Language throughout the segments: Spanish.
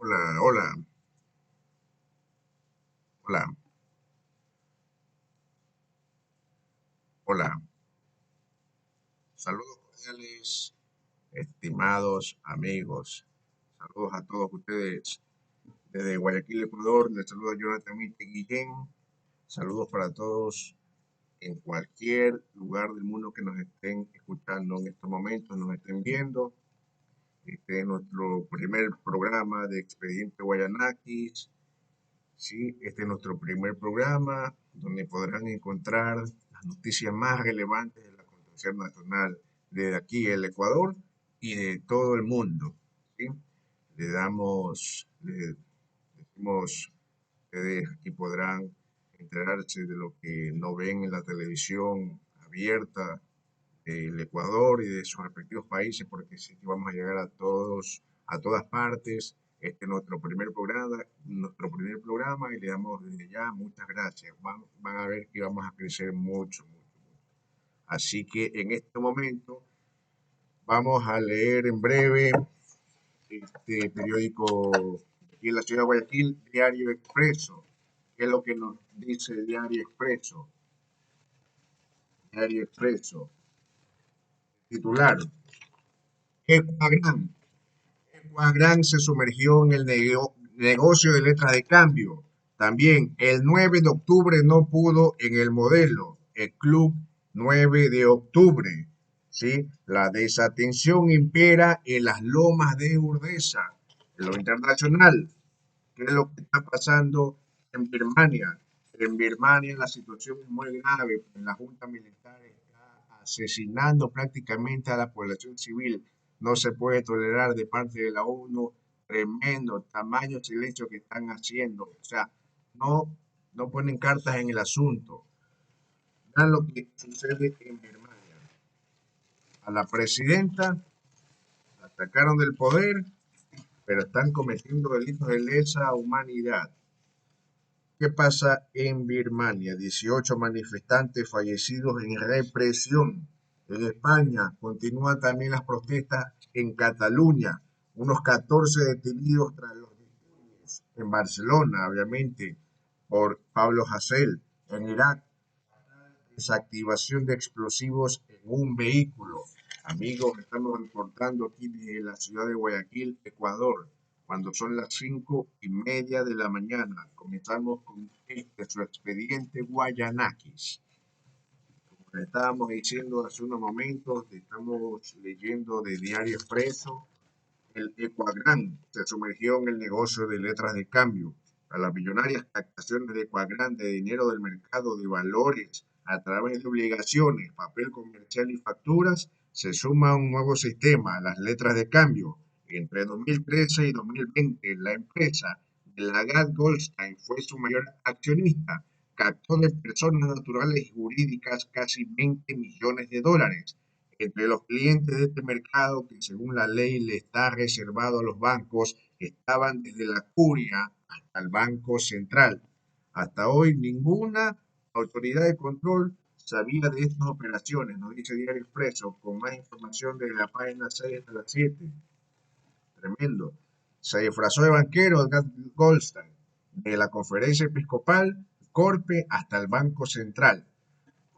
Hola, hola, hola, hola. Saludos cordiales, estimados amigos. Saludos a todos ustedes desde Guayaquil, Ecuador. Les saluda Jonathan Mite Guillén. Saludos para todos en cualquier lugar del mundo que nos estén escuchando en estos momentos, nos estén viendo. Este es nuestro primer programa de Expediente Guayanakis. Sí, este es nuestro primer programa donde podrán encontrar las noticias más relevantes del acontecer nacional de aquí, el Ecuador y de todo el mundo. ¿Sí? Le decimos, ustedes aquí podrán enterarse de lo que no ven en la televisión abierta del Ecuador y de sus respectivos países, porque sí que vamos a llegar a todos, a todas partes. Este es nuestro primer programa y le damos desde ya muchas gracias. Van a ver que vamos a crecer mucho, mucho, mucho. Así que en este momento vamos a leer en breve este periódico de aquí en la ciudad de Guayaquil, Diario Expreso. ¿Qué es lo que nos dice Diario Expreso? Diario Expreso. Titular: Ecuagram. Ecuagram se sumergió en el negocio de letras de cambio. También el 9 de octubre no pudo en el modelo, el Club 9 de octubre. ¿Sí? La desatención impera en las lomas de Urdesa. En lo internacional, ¿qué es lo que está pasando en Birmania? En Birmania la situación es muy grave, pues la Junta Militar está asesinando prácticamente a la población civil. No se puede tolerar de parte de la ONU tremendo tamaño silencio que están haciendo. O sea, no, no ponen cartas en el asunto. Vean lo que sucede en Birmania. A la presidenta la sacaron del poder, pero están cometiendo delitos de lesa humanidad. ¿Qué pasa en Birmania? 18 manifestantes fallecidos en represión. En España continúan también las protestas en Cataluña. Unos 14 detenidos tras los disturbios en Barcelona, obviamente, por Pablo Hasél. En Irak, desactivación de explosivos en un vehículo. Amigos, estamos reportando aquí desde la ciudad de Guayaquil, Ecuador, cuando son las 5:30 de la mañana. Comenzamos con su expediente Guayanakis. Como estábamos diciendo hace unos momentos, estamos leyendo de Diario Expreso. El Ecuagram se sumergió en el negocio de letras de cambio. A las millonarias captaciones de Ecuagram de dinero del mercado de valores a través de obligaciones, papel comercial y facturas, se suma un nuevo sistema, las letras de cambio. Entre 2013 y 2020, la empresa de Lagarde Goldstein fue su mayor accionista. Captó de personas naturales y jurídicas casi 20 millones de dólares entre los clientes de este mercado, que según la ley le está reservado a los bancos, estaban desde la curia hasta el Banco Central. Hasta hoy ninguna autoridad de control sabía de estas operaciones, nos dice Diario Expreso, con más información de la página 6 hasta la 7. Tremendo. Se disfrazó de banquero Goldstein, de la conferencia episcopal, Corpe, hasta el Banco Central.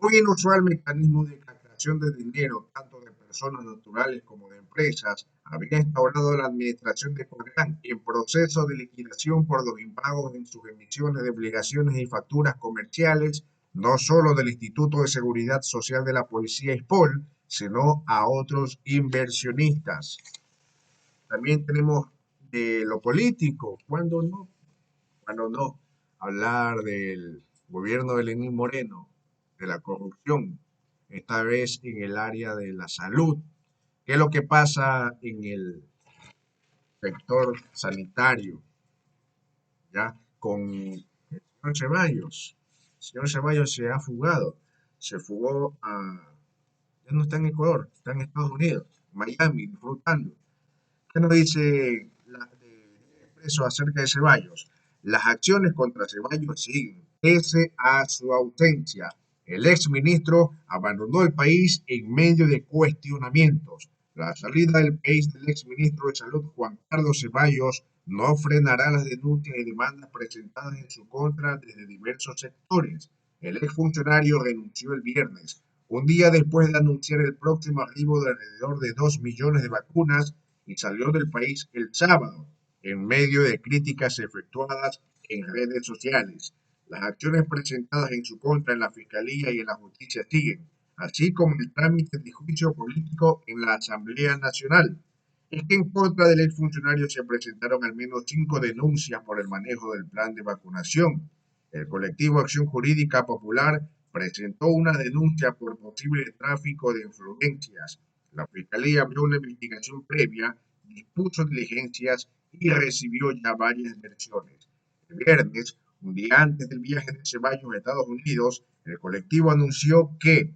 Un inusual mecanismo de captación de dinero, tanto de personas naturales como de empresas, había instaurado la administración de Ecuagram en proceso de liquidación por los impagos en sus emisiones de obligaciones y facturas comerciales, no solo del Instituto de Seguridad Social de la Policía ISPOL, sino a otros inversionistas. También tenemos de lo político, cuando no, hablar del gobierno de Lenín Moreno, de la corrupción, esta vez en el área de la salud. ¿Qué es lo que pasa en el sector sanitario? ¿Ya? Con el señor Ceballos. El señor Ceballos se ha fugado. Se fugó ya no está en Ecuador, está en Estados Unidos, Miami, disfrutando. ¿Qué nos dice Expreso acerca de Ceballos? Las acciones contra Ceballos siguen, pese a su ausencia. El exministro abandonó el país en medio de cuestionamientos. La salida del país del exministro de Salud, Juan Carlos Ceballos, no frenará las denuncias y demandas presentadas en su contra desde diversos sectores. El exfuncionario renunció el viernes, un día después de anunciar el próximo arribo de alrededor de 2 millones de vacunas, y salió del país el sábado, en medio de críticas efectuadas en redes sociales. Las acciones presentadas en su contra en la Fiscalía y en la Justicia siguen, así como el trámite de juicio político en la Asamblea Nacional. Es que en contra del exfuncionario se presentaron al menos 5 denuncias por el manejo del plan de vacunación. El colectivo Acción Jurídica Popular presentó una denuncia por posible tráfico de influencias. La Fiscalía abrió una investigación previa, dispuso diligencias y recibió ya varias versiones. El viernes, un día antes del viaje de Ceballos a Estados Unidos, el colectivo anunció que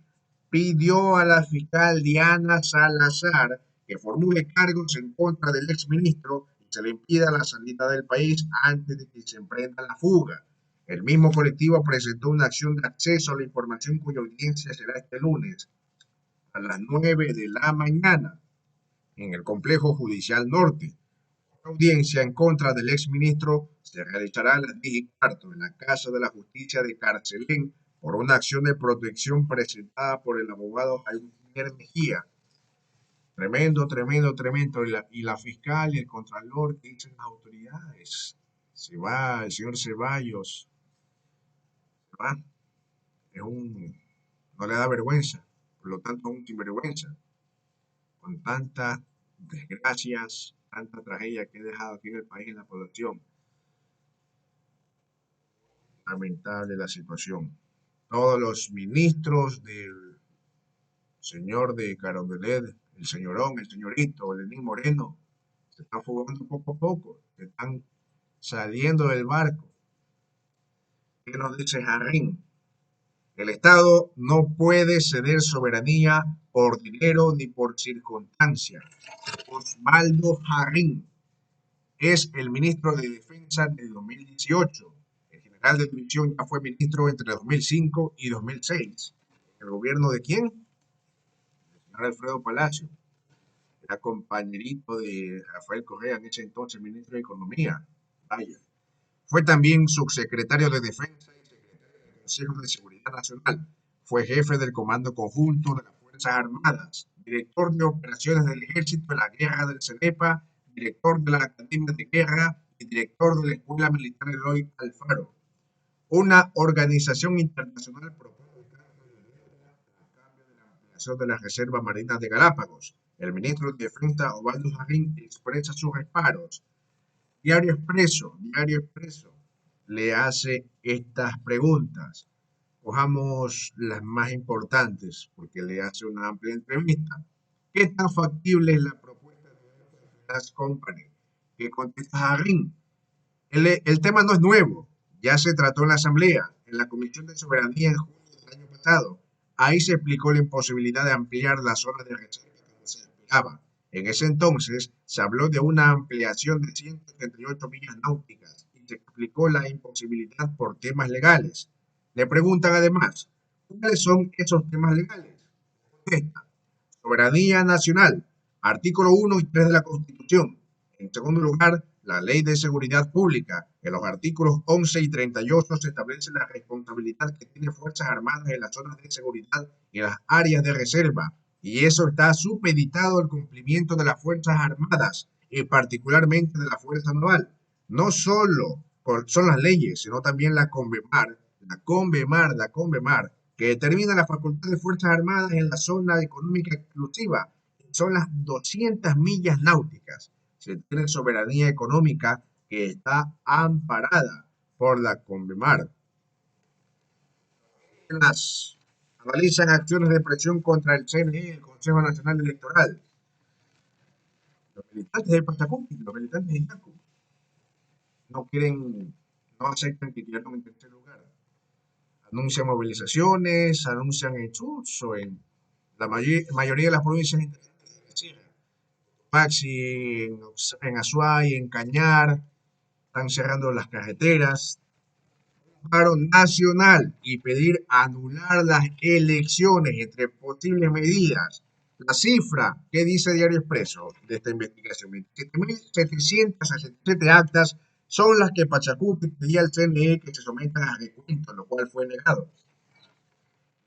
pidió a la fiscal Diana Salazar que formule cargos en contra del exministro y se le impida la salida del país antes de que se emprenda la fuga. El mismo colectivo presentó una acción de acceso a la información cuya audiencia será este lunes a las 9 de la mañana en el Complejo Judicial Norte. La audiencia en contra del exministro se realizará a las 10:15 en la Casa de la Justicia de Carcelén por una acción de protección presentada por el abogado Javier Mejía. Tremendo, tremendo, tremendo. Y la fiscal y el contralor que dicen las autoridades. Se va el señor Ceballos, se va. No le da vergüenza, por lo tanto es un sinvergüenza. Con tantas desgracias, tanta tragedia que he dejado aquí en el país, en la población. Lamentable la situación. Todos los ministros del señor de Carondelet, el señorón, el señorito, Lenín Moreno, se están fugando poco a poco, se están saliendo del barco. ¿Qué nos dice Jarrín? El Estado no puede ceder soberanía por dinero ni por circunstancia. Osvaldo Jarrín es el ministro de Defensa de 2018. El general de división ya fue ministro entre 2005 y 2006. ¿El gobierno de quién? El señor Alfredo Palacio. Era compañerito de Rafael Correa, en ese entonces ministro de Economía. Vaya. Fue también subsecretario de Defensa y secretario del Consejo de Seguridad Nacional. Fue jefe del Comando Conjunto de las Fuerzas Armadas, director de operaciones del Ejército en la Guerra del CENEPA, director de la Academia de Guerra y director de la Escuela Militar Eloy Alfaro. Una organización internacional propone el cambio de la ampliación de la Reserva Marina de Galápagos. El ministro de Defensa, Osvaldo Jarrín, expresa sus reparos. Diario Expreso le hace estas preguntas. Cojamos las más importantes porque le hace una amplia entrevista. ¿Qué tan factible es la propuesta de Fast Company? ¿Qué contesta Jarrín? El tema no es nuevo, ya se trató en la Asamblea, en la Comisión de Soberanía en junio del año pasado. Ahí se explicó la imposibilidad de ampliar la zona de reserva que se esperaba. En ese entonces se habló de una ampliación de 138 millas náuticas y se explicó la imposibilidad por temas legales. Le preguntan además, ¿cuáles son esos temas legales? Contesta, soberanía nacional, artículo 1 y 3 de la Constitución. En segundo lugar, la Ley de Seguridad Pública. En los artículos 11 y 38 se establece la responsabilidad que tiene Fuerzas Armadas en las zonas de seguridad y en las áreas de reserva. Y eso está supeditado al cumplimiento de las Fuerzas Armadas y particularmente de la Fuerza Naval. No solo son las leyes, sino también la CONVEMAR, que determina la facultad de Fuerzas Armadas en la zona económica exclusiva. Son las 200 millas náuticas. Se tiene soberanía económica que está amparada por la CONVEMAR. Las analizan acciones de presión contra el CNE y el Consejo Nacional Electoral. Los militantes de Pachacuti, los militantes de Itacu, no quieren, no aceptan que quieran en tercer lugar. Anuncian movilizaciones, anuncian hechos en la mayoría de las provincias internacionales de la Sierra. Maxi, en Azuay, en Cañar, están cerrando las carreteras. Paro nacional y pedir anular las elecciones entre posibles medidas. La cifra que dice Diario Expreso de esta investigación, 27.767 actas son las que Pachacuti pedía al CNE que se sometan a recuento, lo cual fue negado.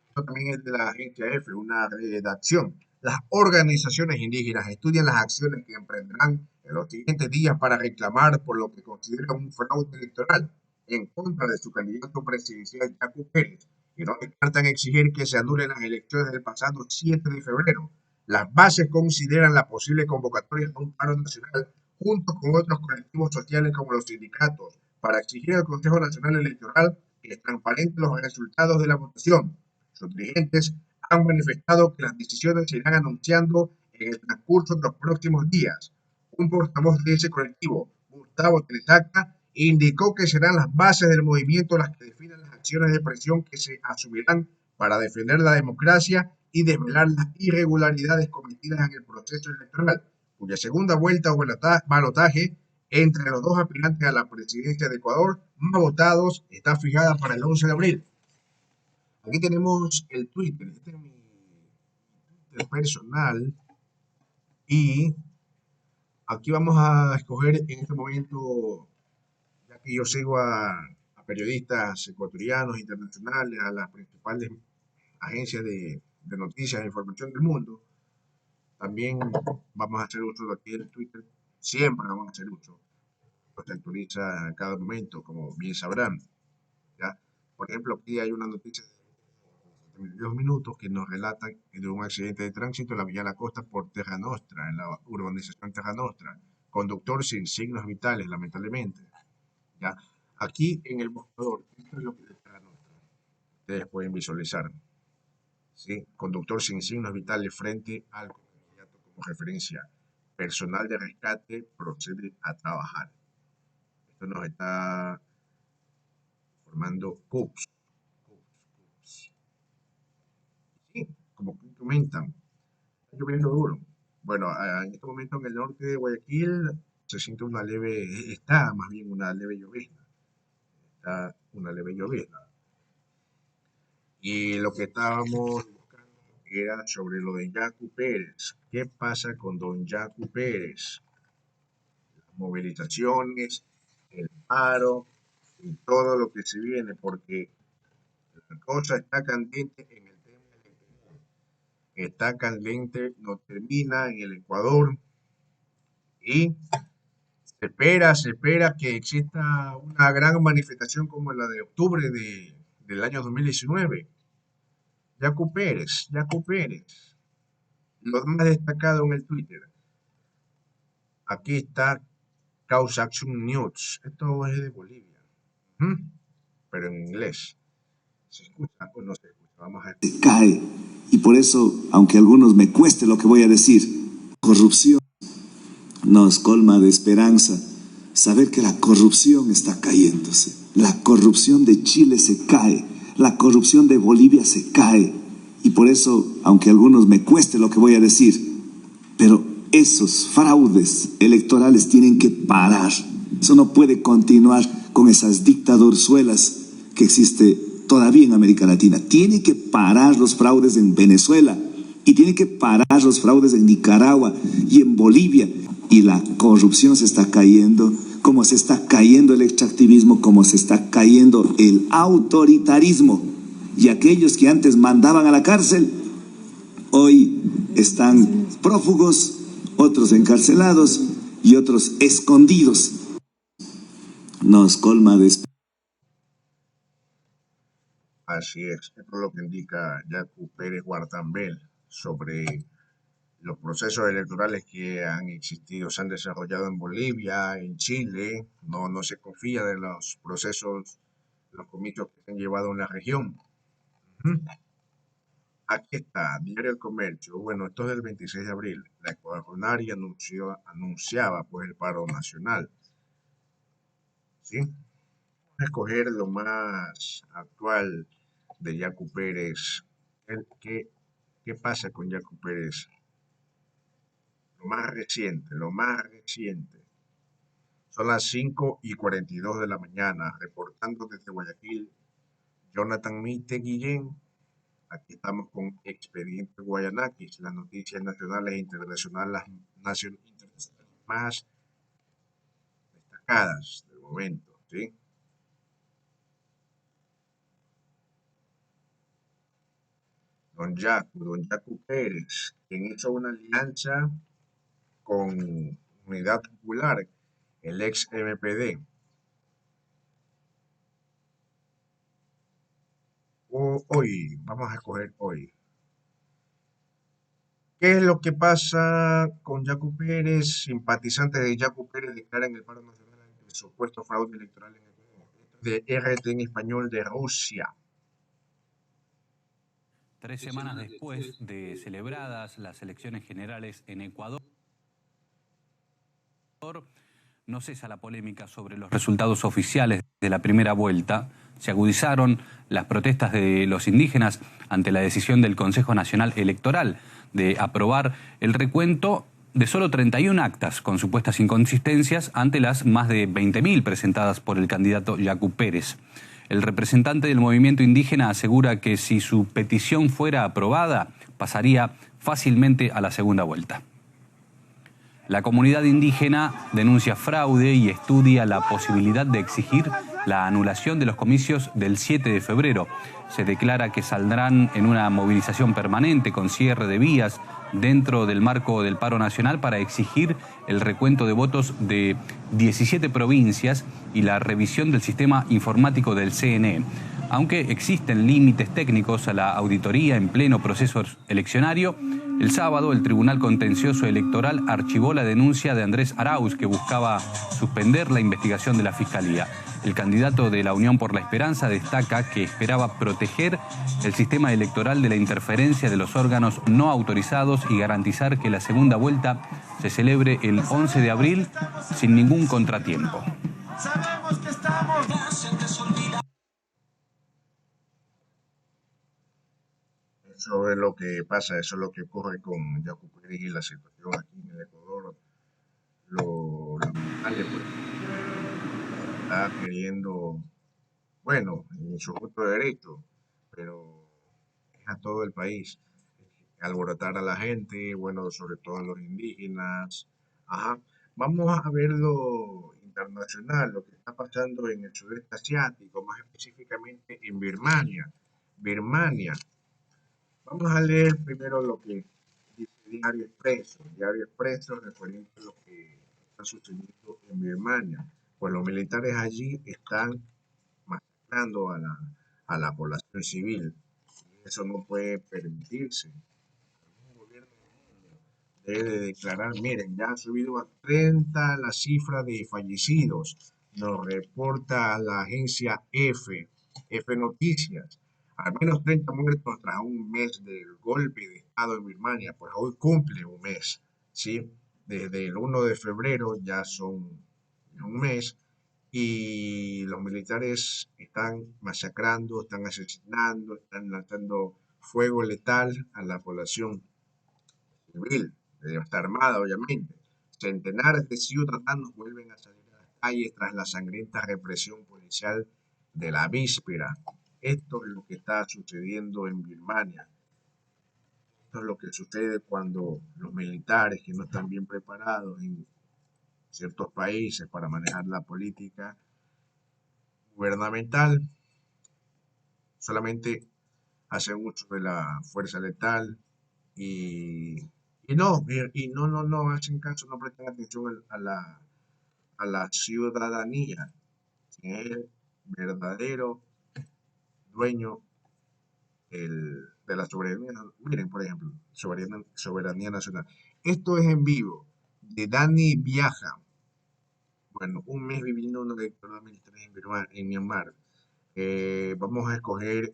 Esto también es de la agencia EFE, una redacción. Las organizaciones indígenas estudian las acciones que emprenderán en los siguientes días para reclamar por lo que consideran un fraude electoral en contra de su candidato presidencial, Yacu Pérez, y no descartan exigir que se anulen las elecciones del pasado 7 de febrero. Las bases consideran la posible convocatoria de un paro nacional junto con otros colectivos sociales como los sindicatos para exigir al Consejo Nacional Electoral que transparente los resultados de la votación. Sus dirigentes han manifestado que las decisiones se irán anunciando en el transcurso de los próximos días. Un portavoz de ese colectivo, Gustavo Tresaca, indicó que serán las bases del movimiento las que definan las acciones de presión que se asumirán para defender la democracia y desvelar las irregularidades cometidas en el proceso electoral, cuya segunda vuelta o balotaje entre los dos aspirantes a la presidencia de Ecuador más votados está fijada para el 11 de abril. Aquí tenemos el Twitter, este es mi Twitter personal, y aquí vamos a escoger en este momento, ya que yo sigo a periodistas ecuatorianos, internacionales, a las principales agencias de noticias e información del mundo, también vamos a hacer uso de aquí del Twitter, siempre vamos a hacer uso, pues se actualiza a cada momento, como bien sabrán, ¿ya? Por ejemplo, aquí hay una noticia de 2 minutos que nos relata de un accidente de tránsito en la Vía La Costa por Terra Nostra, en la urbanización Terra Nostra. Conductor sin signos vitales, lamentablemente. ¿Ya? Aquí en el buscador, esto es lo que es Terra Nostra. Ustedes pueden visualizar. ¿Sí? Conductor sin signos vitales frente al inmediato como referencia. Personal de rescate procede a trabajar. Esto nos está formando CUPS. Sí, como comentan, está lloviendo duro. Bueno, en este momento en el norte de Guayaquil se siente una leve, está más bien una leve llovizna, está una leve llovizna. Y lo que estábamos buscando era sobre lo de Yacu Pérez. ¿Qué pasa con don Yacu Pérez? Las movilizaciones, el paro y todo lo que se viene, porque la cosa está candente en el tema electoral. Está candente, no termina en el Ecuador y se espera que exista una gran manifestación como la de octubre del año 2019. Yacu Pérez, lo más destacado en el Twitter. Aquí está Causa Action News. Esto es de Bolivia, pero en inglés. ¿Se escucha o no se escucha? Vamos a ver. Se cae. Y por eso, aunque a algunos me cueste lo que voy a decir, corrupción nos colma de esperanza saber que la corrupción está cayéndose. La corrupción de Chile se cae, la corrupción de Bolivia se cae. Y por eso, aunque a algunos me cueste lo que voy a decir, pero esos fraudes electorales tienen que parar. Eso no puede continuar con esas dictadurzuelas que existe todavía en América Latina. Tiene que parar los fraudes en Venezuela y tiene que parar los fraudes en Nicaragua y en Bolivia. Y la corrupción se está cayendo, como se está cayendo el extractivismo, como se está cayendo el autoritarismo. Y aquellos que antes mandaban a la cárcel, hoy están prófugos, otros encarcelados y otros escondidos. Nos colma de Así es, esto es lo que indica Yacu Pérez Guartambel sobre los procesos electorales que han existido, se han desarrollado en Bolivia, en Chile. No se confía de los procesos, los comicios que se han llevado en la región. Ujú. Aquí está, Diario El Comercio. Bueno, esto es del 26 de abril. La Ecuatoriana anunciaba pues el paro nacional. ¿Sí? Vamos a escoger lo más actual de Yacu Pérez. ¿Qué pasa con Yacu Pérez? Lo más reciente. Son las 5:42 de la mañana, reportando desde Guayaquil, Jonathan Mite Guillén. Aquí estamos con Expediente Guayanakis, las noticias nacionales e internacionales, internacionales más destacadas del momento, ¿sí? Don Yacu Pérez, quien hizo una alianza con Unidad Popular, el ex MPD. Hoy, vamos a escoger hoy. ¿Qué es lo que pasa con Yacu Pérez? Simpatizantes de Yacu Pérez declaran el paro nacional ante el supuesto fraude electoral en el Ecuador. De RT en español de Rusia. 3 semanas después de celebradas las elecciones generales en Ecuador, no cesa la polémica sobre los resultados oficiales de la primera vuelta. Se agudizaron las protestas de los indígenas ante la decisión del Consejo Nacional Electoral de aprobar el recuento de solo 31 actas con supuestas inconsistencias ante las más de 20.000 presentadas por el candidato Yacu Pérez. El representante del movimiento indígena asegura que si su petición fuera aprobada, pasaría fácilmente a la segunda vuelta. La comunidad indígena denuncia fraude y estudia la posibilidad de exigir la anulación de los comicios del 7 de febrero. Se declara que saldrán en una movilización permanente con cierre de vías dentro del marco del paro nacional para exigir el recuento de votos de 17 provincias y la revisión del sistema informático del CNE. Aunque existen límites técnicos a la auditoría en pleno proceso eleccionario, el sábado el Tribunal Contencioso Electoral archivó la denuncia de Andrés Arauz, que buscaba suspender la investigación de la Fiscalía. El candidato de la Unión por la Esperanza destaca que esperaba proteger el sistema electoral de la interferencia de los órganos no autorizados y garantizar que la segunda vuelta se celebre el 11 de abril sin ningún contratiempo. Sabemos que estamos... Sobre lo que pasa, eso es lo que ocurre con Yacu Pérez y la situación aquí en el Ecuador. Lo lamentable, pues, está queriendo, bueno, en su justo derecho, pero es a todo el país, alborotar a la gente, bueno, sobre todo a los indígenas. Ajá. Vamos a ver lo internacional, lo que está pasando en el sudeste asiático, más específicamente en Birmania. Birmania. Vamos a leer primero lo que dice Diario Expreso. Diario Expreso referente a lo que está sucediendo en Birmania. Pues los militares allí están masacrando a la población civil. Eso no puede permitirse. Un gobierno debe declarar, miren, ya ha subido a 30 la cifra de fallecidos. Nos reporta la agencia F Noticias. Al menos 30 muertos tras un mes del golpe de Estado en Birmania, pues hoy cumple un mes, ¿sí? Desde el 1 de febrero ya son un mes y los militares están masacrando, están asesinando, están lanzando fuego letal a la población civil, está armada obviamente. Centenares de ciudadanos vuelven a salir a las calles tras la sangrienta represión policial de la víspera. Esto es lo que está sucediendo en Birmania. Esto es lo que sucede cuando los militares que no están bien preparados en ciertos países para manejar la política gubernamental solamente hacen uso de la fuerza letal y no hacen caso, no prestan atención a la ciudadanía, que es el verdadero dueño de la soberanía. Miren, por ejemplo, soberanía nacional. Esto es en vivo, de Dani Viaja. Bueno, un mes viviendo una dictadura militar en Myanmar. Vamos a escoger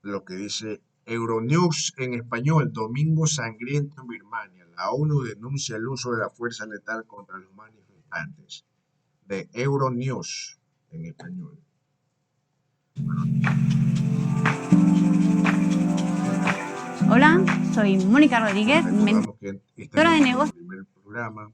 lo que dice Euronews en español, Domingo Sangriento en Birmania. La ONU denuncia el uso de la fuerza letal contra los manifestantes. De Euronews en español. Hola, soy Mónica Rodríguez, mentora de negocios. Primer programa,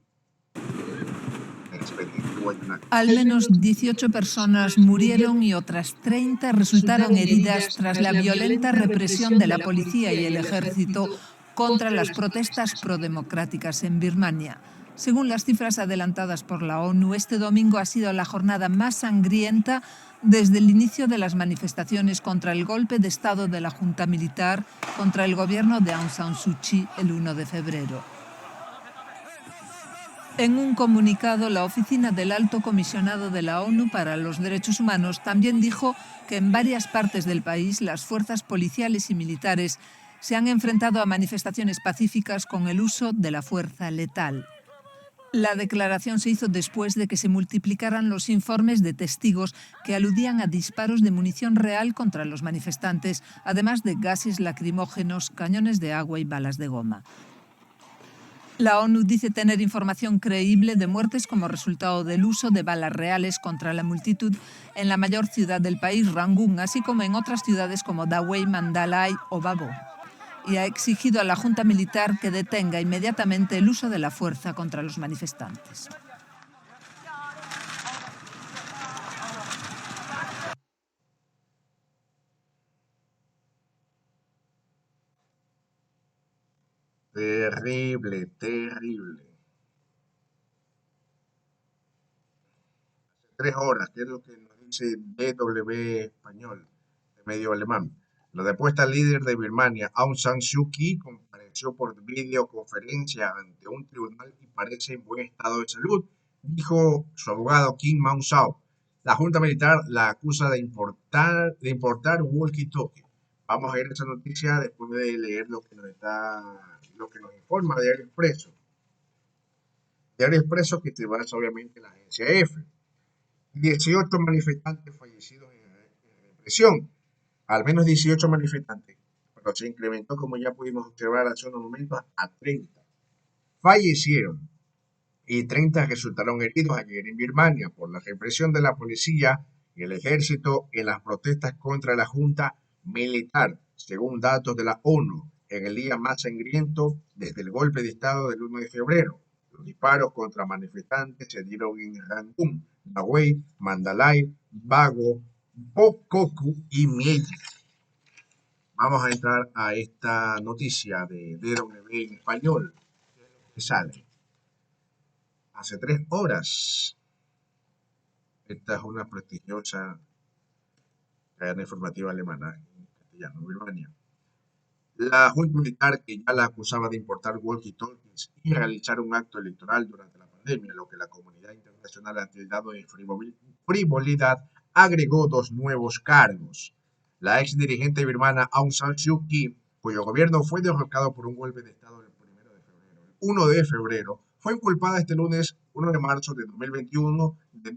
Expediente Guayanakis. Al menos 18 personas murieron y otras 30 resultaron heridas tras la violenta represión de la policía y el ejército contra las protestas prodemocráticas en Birmania. Según las cifras adelantadas por la ONU, este domingo ha sido la jornada más sangrienta desde el inicio de las manifestaciones contra el golpe de Estado de la Junta Militar contra el gobierno de Aung San Suu Kyi el 1 de febrero. En un comunicado, la Oficina del Alto Comisionado de la ONU para los Derechos Humanos también dijo que en varias partes del país las fuerzas policiales y militares se han enfrentado a manifestaciones pacíficas con el uso de la fuerza letal. La declaración se hizo después de que se multiplicaran los informes de testigos que aludían a disparos de munición real contra los manifestantes, además de gases lacrimógenos, cañones de agua y balas de goma. La ONU dice tener información creíble de muertes como resultado del uso de balas reales contra la multitud en la mayor ciudad del país, Rangún, así como en otras ciudades como Dawei, Mandalay o Babo, y ha exigido a la Junta Militar que detenga inmediatamente el uso de la fuerza contra los manifestantes. Terrible, terrible. Hace 3 horas, que es lo que nos dice DW Español, de medio alemán. La depuesta líder de Birmania, Aung San Suu Kyi, compareció por videoconferencia ante un tribunal y parece en buen estado de salud, dijo su abogado Kim Maung Sao. La Junta Militar la acusa de importar walkie-talkie. Vamos a ver esa noticia después de leer lo que nos informa Diario Expreso. Diario Expreso, que se basa obviamente en la agencia EFE. 18 manifestantes fallecidos en represión. Al menos 18 manifestantes, pero se incrementó, como ya pudimos observar hace unos momentos, a 30. Fallecieron y 30 resultaron heridos ayer en Birmania por la represión de la policía y el ejército en las protestas contra la Junta Militar, según datos de la ONU, en el día más sangriento desde el golpe de Estado del 1 de febrero. Los disparos contra manifestantes se dieron en Rangún, Dawei, Mandalay, Bago, Bokoku y Mieja. Vamos a entrar a esta noticia de DW en español, que sale hace 3 horas. Esta es una prestigiosa cadena informativa alemana en castellano, Birmania. La Junta Militar, que ya la acusaba de importar walkie-talkies y realizar un acto electoral durante la pandemia, lo que la comunidad internacional ha tildado de frivolidad, agregó 2 nuevos cargos. La ex dirigente birmana Aung San Suu Kyi, cuyo gobierno fue derrocado por un golpe de Estado el 1 de febrero, fue inculpada este lunes 1 de marzo de 2021 de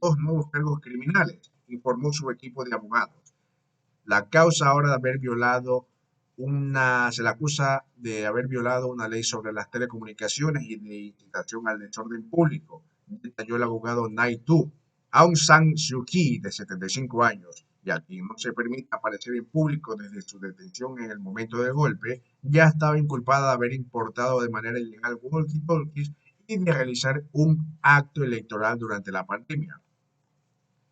dos nuevos cargos criminales, informó su equipo de abogados. La causa ahora de haber violado se le acusa de haber violado una ley sobre las telecomunicaciones y de incitación al desorden público, detalló el abogado Nai Tu. Aung San Suu Kyi, de 75 años, y a quien no se permite aparecer en público desde su detención en el momento del golpe, ya estaba inculpada de haber importado de manera ilegal walkie-talkies y de realizar un acto electoral durante la pandemia.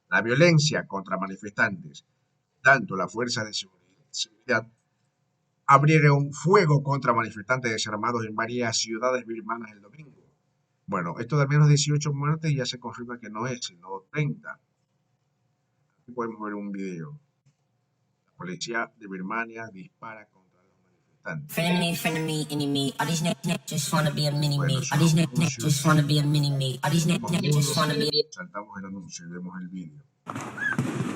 La violencia contra manifestantes, tanto las fuerzas de seguridad, abrieron fuego contra manifestantes desarmados en varias ciudades birmanas el domingo. Bueno, esto de al menos 18 muertes ya se confirma que no es, sino 30. Aquí podemos ver un video. La policía de Birmania dispara contra los manifestantes. Saltamos el anuncio y vemos el video.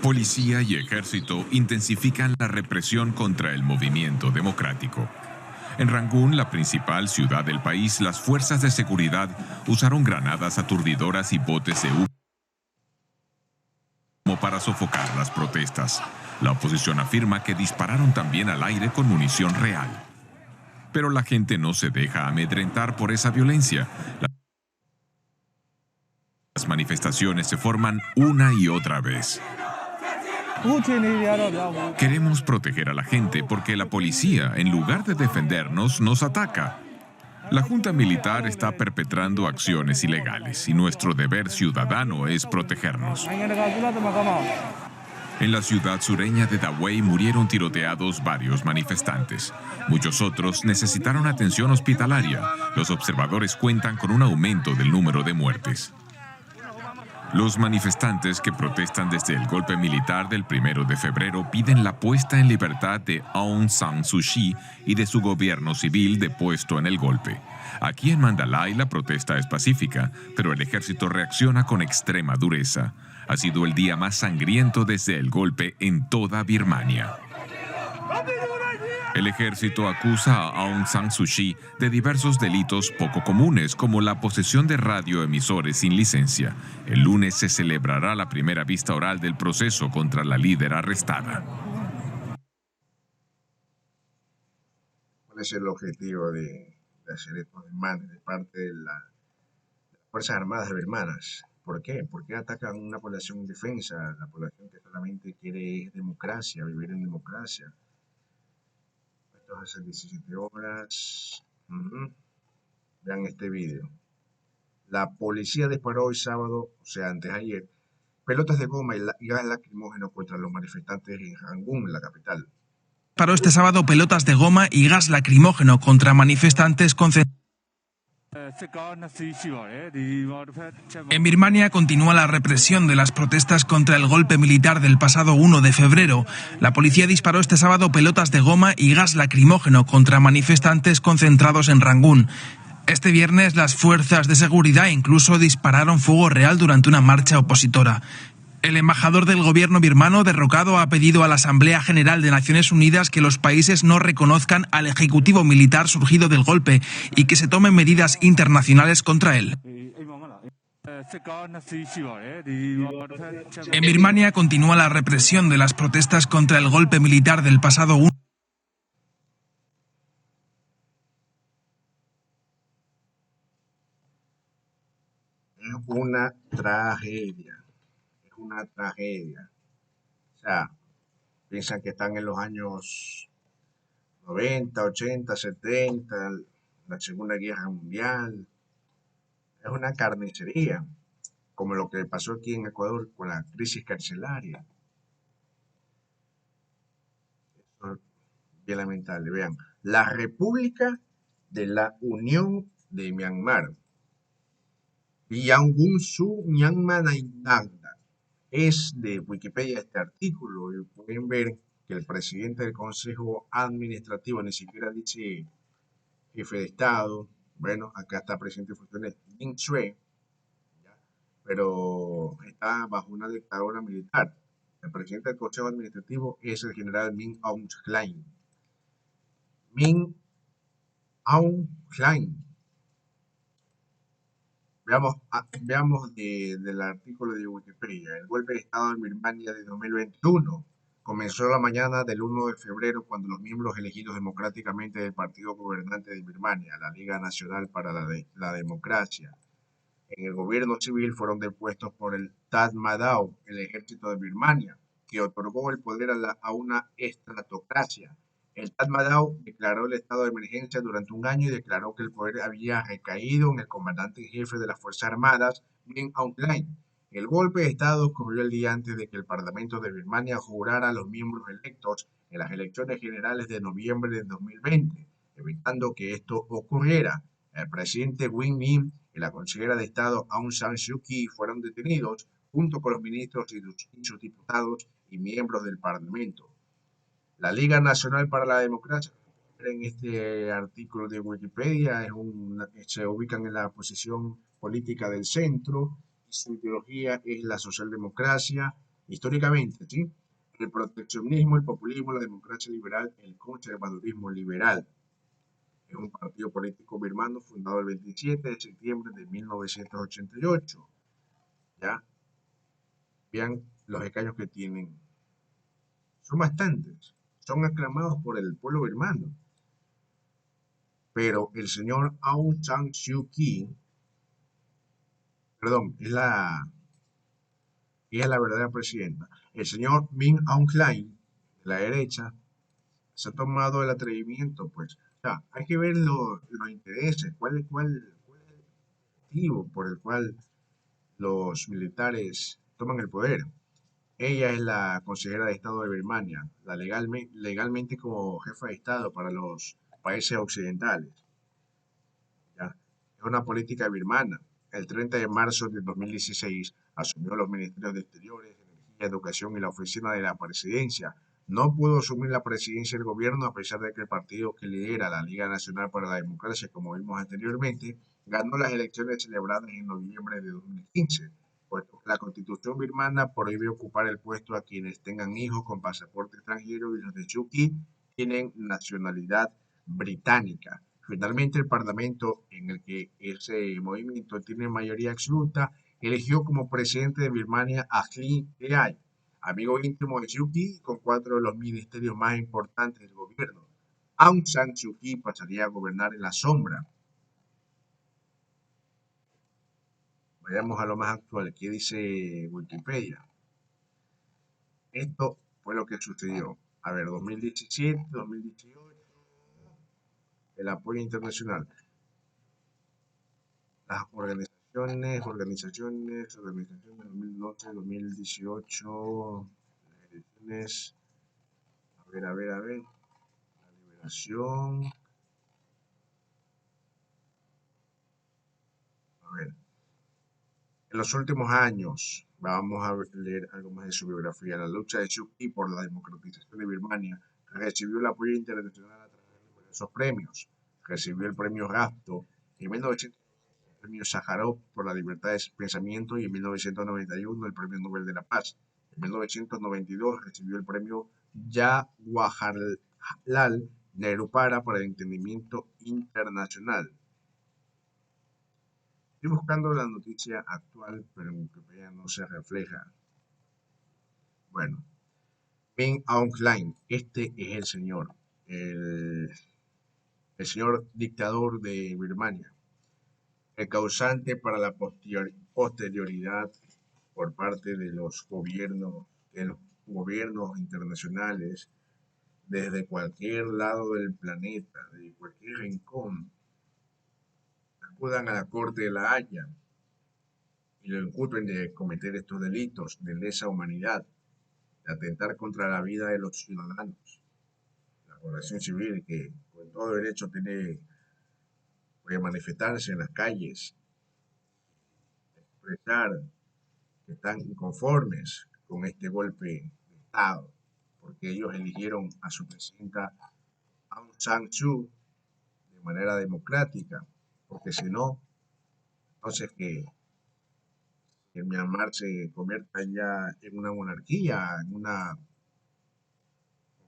Policía y ejército intensifican la represión contra el movimiento democrático. En Rangún, la principal ciudad del país, las fuerzas de seguridad usaron granadas aturdidoras y botes de humo para sofocar las protestas. La oposición afirma que dispararon también al aire con munición real. Pero la gente no se deja amedrentar por esa violencia. Las manifestaciones se forman una y otra vez. Queremos proteger a la gente porque la policía, en lugar de defendernos, nos ataca. La junta militar está perpetrando acciones ilegales y nuestro deber ciudadano es protegernos. En la ciudad sureña de Dawei murieron tiroteados varios manifestantes. Muchos otros necesitaron atención hospitalaria. Los observadores cuentan con un aumento del número de muertes. Los manifestantes que protestan desde el golpe militar del 1 de febrero piden la puesta en libertad de Aung San Suu Kyi y de su gobierno civil depuesto en el golpe. Aquí en Mandalay la protesta es pacífica, pero el ejército reacciona con extrema dureza. Ha sido el día más sangriento desde el golpe en toda Birmania. El ejército acusa a Aung San Suu Kyi de diversos delitos poco comunes, como la posesión de radioemisores sin licencia. El lunes se celebrará la primera vista oral del proceso contra la líder arrestada. ¿Cuál es el objetivo de hacer estos demandas de parte de las Fuerzas Armadas birmanas? ¿Por qué? ¿Por qué atacan a una población indefensa? La población que solamente quiere democracia, vivir en democracia. Hace 17 horas. Vean este video. La policía disparó hoy sábado, o sea, antes de ayer, pelotas de goma y gas lacrimógeno contra los manifestantes en Rangún, la capital. Disparó este sábado pelotas de goma y gas lacrimógeno contra manifestantes concentrados. En Birmania continúa la represión de las protestas contra el golpe militar del pasado 1 de febrero. La policía disparó este sábado pelotas de goma y gas lacrimógeno contra manifestantes concentrados en Rangún. Este viernes las fuerzas de seguridad incluso dispararon fuego real durante una marcha opositora. El embajador del gobierno birmano derrocado ha pedido a la Asamblea General de Naciones Unidas que los países no reconozcan al ejecutivo militar surgido del golpe y que se tomen medidas internacionales contra él. En Birmania continúa la represión de las protestas contra el golpe militar del pasado 1. Es una tragedia. Una tragedia. O sea, piensan que están en los años 90, 80, 70, la Segunda Guerra Mundial. Es una carnicería, como lo que pasó aquí en Ecuador con la crisis carcelaria. Eso es bien lamentable. Vean, la República de la Unión de Myanmar. Yangon Su Myanmar es de Wikipedia este artículo y pueden ver que el presidente del Consejo Administrativo ni siquiera dice jefe de Estado. Bueno, acá está presidente de funciones Min Chue, pero está bajo una dictadura militar. El presidente del Consejo Administrativo es el general Min Aung Hlaing. Min Aung Hlaing. Veamos del artículo de Wikipedia. El golpe de Estado en Birmania de 2021 comenzó la mañana del 1 de febrero cuando los miembros elegidos democráticamente del partido gobernante de Birmania, la Liga Nacional para la Democracia, en el gobierno civil fueron depuestos por el Tatmadaw, el ejército de Birmania, que otorgó el poder a una estratocracia. El Tatmadaw declaró el estado de emergencia durante un año y declaró que el poder había recaído en el comandante en jefe de las Fuerzas Armadas, Min Aung Hlaing. El golpe de estado ocurrió el día antes de que el Parlamento de Birmania jurara a los miembros electos en las elecciones generales de noviembre de 2020, evitando que esto ocurriera. El presidente Win Myint y la consejera de Estado Aung San Suu Kyi fueron detenidos junto con los ministros y sus diputados y miembros del Parlamento. La Liga Nacional para la Democracia, en este artículo de Wikipedia, se ubican en la posición política del centro y su ideología es la socialdemocracia, históricamente, ¿sí? El proteccionismo, el populismo, la democracia liberal, el conservadurismo liberal. Es un partido político birmano fundado el 27 de septiembre de 1988. ¿Ya? Vean los escaños que tienen. Son bastantes. Son aclamados por el pueblo birmano. Pero el señor Aung San Suu Kyi, perdón, ella es la verdadera presidenta. El señor Min Aung Hlaing, de la derecha, se ha tomado el atrevimiento, pues, sea, hay que ver los intereses, cuál es el motivo por el cual los militares toman el poder. Ella es la consejera de Estado de Birmania, legalmente como jefa de Estado para los países occidentales. ¿Ya? Es una política birmana. El 30 de marzo de 2016 asumió los ministerios de Exteriores, Energía, Educación y la oficina de la presidencia. No pudo asumir la presidencia del gobierno a pesar de que el partido que lidera la Liga Nacional para la Democracia, como vimos anteriormente, ganó las elecciones celebradas en noviembre de 2015. Puesto que la constitución birmana prohíbe ocupar el puesto a quienes tengan hijos con pasaporte extranjero y los de Chucky tienen nacionalidad británica. Finalmente, el Parlamento, en el que ese movimiento tiene mayoría absoluta, eligió como presidente de Birmania a Khlin Khlai, amigo íntimo de Suu Kyi, con 4 de los ministerios más importantes del gobierno. Aung San Suu Kyi pasaría a gobernar en la sombra. Vayamos a lo más actual. ¿Qué dice Wikipedia? Esto fue lo que sucedió. A ver, 2017, 2018, el apoyo internacional. Las organizaciones, 2012, 2018, las elecciones, a ver, la liberación, a ver, en los últimos años, vamos a leer algo más de su biografía, la lucha de Suu Kyi por la democratización de Birmania recibió el apoyo internacional a través de numerosos premios, recibió el premio Rapto en 1900, el premio Sájarov por la libertad de pensamiento y en 1991 el premio Nobel de la Paz. En 1992 recibió el premio Jawaharlal Nehru para el entendimiento internacional. Estoy buscando la noticia actual, pero en Wikipedia no se refleja. Bueno, Min Aung Hlaing, este es el señor, el señor dictador de Birmania, el causante para la posterioridad por parte de los gobiernos internacionales, desde cualquier lado del planeta, de cualquier rincón, acudan a la Corte de la Haya y lo inculpen de cometer estos delitos de lesa humanidad, de atentar contra la vida de los ciudadanos, la población civil que con todo derecho puede manifestarse en las calles, expresar que están inconformes con este golpe de Estado, porque ellos eligieron a su presidenta Aung San Suu de manera democrática, porque si no, entonces que Myanmar se convierta ya en una monarquía, en un